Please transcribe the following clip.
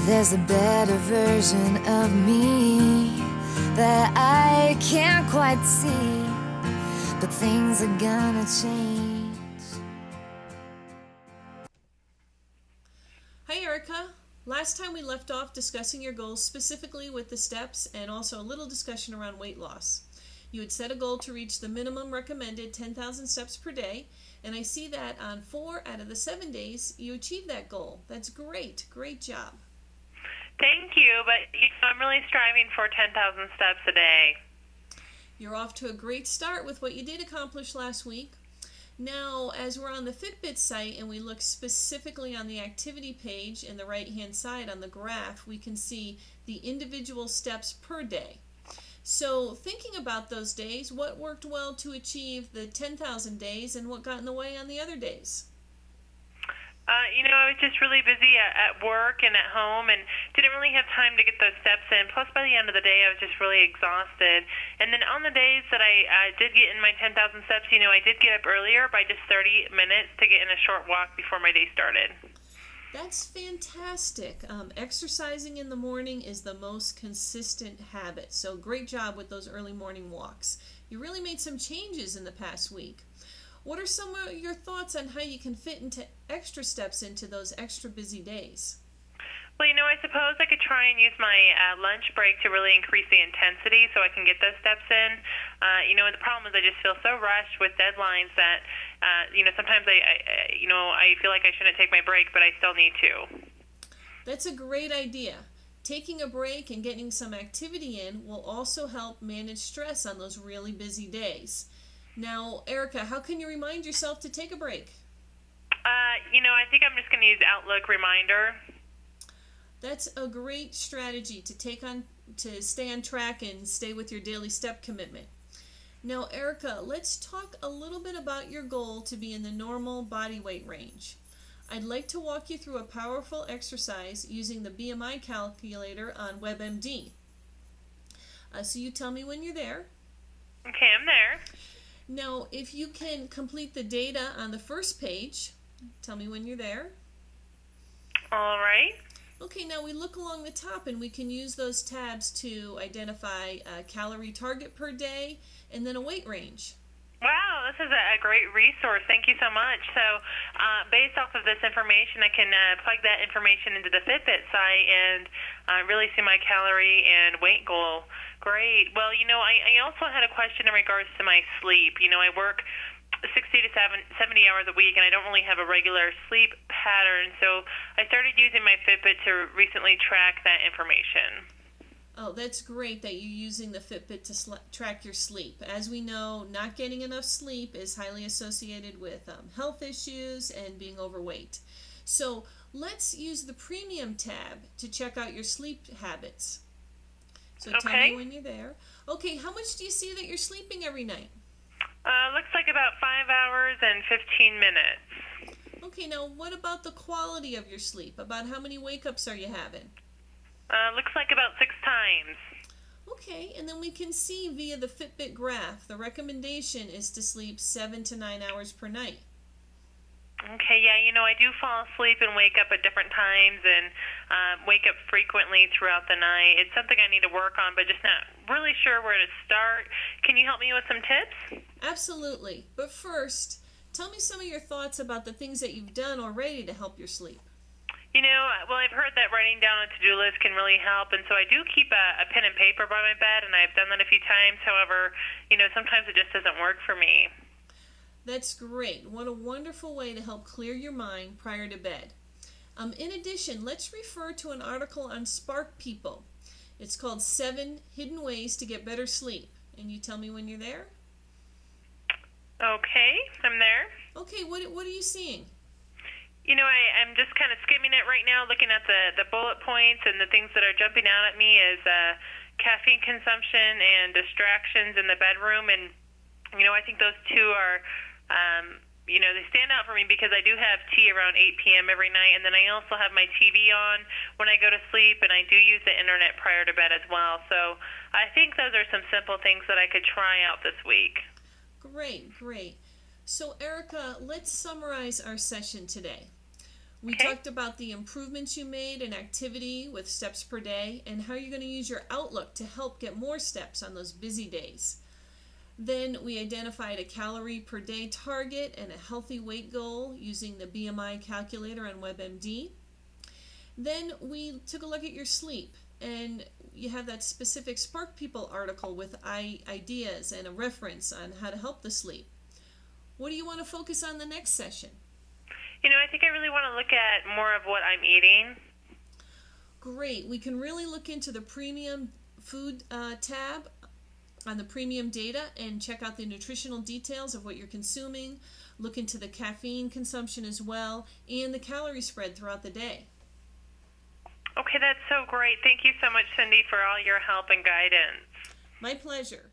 There's a better version of me that I can't quite see, but things are gonna change. Hi Erica. Last time we left off discussing your goals specifically with the steps and also a little discussion around weight loss. You had set a goal to reach the minimum recommended 10,000 steps per day, and I see that on 4 out of the 7 days you achieved that goal. That's great. Great job. Thank you, but I'm really striving for 10,000 steps a day. You're off to a great start with what you did accomplish last week. Now, as we're on the FitBit site and we look specifically on the activity page in the right-hand side on the graph, we can see the individual steps per day. So thinking about those days, what worked well to achieve the 10,000 days and what got in the way on the other days? I was just really busy at work and at home and didn't really have time to get those steps in. Plus, by the end of the day, I was just really exhausted. And then on the days that I did get in my 10,000 steps, I did get up earlier by just 30 minutes to get in a short walk before my day started. That's fantastic. Exercising in the morning is the most consistent habit. So great job with those early morning walks. You really made some changes in the past week. What are some of your thoughts on how you can fit into extra steps into those extra busy days? Well, I suppose I could try and use my lunch break to really increase the intensity so I can get those steps in. The problem is I just feel so rushed with deadlines that, sometimes I feel like I shouldn't take my break, but I still need to. That's a great idea. Taking a break and getting some activity in will also help manage stress on those really busy days. Now, Erica, how can you remind yourself to take a break? I think I'm just going to use Outlook Reminder. That's a great strategy to stay on track and stay with your daily step commitment. Now, Erica, let's talk a little bit about your goal to be in the normal body weight range. I'd like to walk you through a powerful exercise using the BMI calculator on WebMD. So you tell me when you're there. Okay, I'm there. Now, if you can complete the data on the first page, tell me when you're there. All right. Okay, now we look along the top and we can use those tabs to identify a calorie target per day and then a weight range. Wow, this is a great resource. Thank you so much. So based off of this information, I can plug that information into the FitBit site and really see my calorie and weight goal. Great. Well, I also had a question in regards to my sleep. I work 60 to 70 hours a week, and I don't really have a regular sleep pattern. So I started using my Fitbit to recently track that information. Oh, that's great that you're using the Fitbit to track your sleep. As we know, not getting enough sleep is highly associated with health issues and being overweight. So let's use the Premium tab to check out your sleep habits. So Okay. Tell me when you're there. Okay, how much do you see that you're sleeping every night? Looks like about 5 hours and 15 minutes. Okay, now what about the quality of your sleep? About how many wake-ups are you having? Looks like about 6 times. Okay, and then we can see via the Fitbit graph, the recommendation is to sleep 7 to 9 hours per night. Okay, yeah, I do fall asleep and wake up at different times and wake up frequently throughout the night. It's something I need to work on, but just not really sure where to start. Can you help me with some tips? Absolutely. But first, tell me some of your thoughts about the things that you've done already to help your sleep. Well, I've heard that writing down a to-do list can really help, and so I do keep a pen and paper by my bed, and I've done that a few times. However, sometimes it just doesn't work for me. That's great. What a wonderful way to help clear your mind prior to bed. In addition, let's refer to an article on Spark People. It's called 7 Hidden Ways to Get Better Sleep. And you tell me when you're there? Okay, I'm there. Okay, what are you seeing? I'm just kind of skimming it right now, looking at the bullet points, and the things that are jumping out at me is caffeine consumption and distractions in the bedroom. And, I think those two are, they stand out for me because I do have tea around 8 p.m. every night, and then I also have my TV on when I go to sleep, and I do use the internet prior to bed as well. So I think those are some simple things that I could try out this week. Great, great. So Erica, let's summarize our session today. We Okay. talked about the improvements you made in activity with steps per day and how you're going to use your Outlook to help get more steps on those busy days. Then we identified a calorie per day target and a healthy weight goal using the BMI calculator on WebMD. Then we took a look at your sleep, and you have that specific Spark People article with ideas and a reference on how to help the sleep. What do you want to focus on the next session? I think I really want to look at more of what I'm eating. Great. We can really look into the premium food tab on the premium data and check out the nutritional details of what you're consuming, look into the caffeine consumption as well, and the calorie spread throughout the day. Okay, that's so great. Thank you so much, Cindy, for all your help and guidance. My pleasure.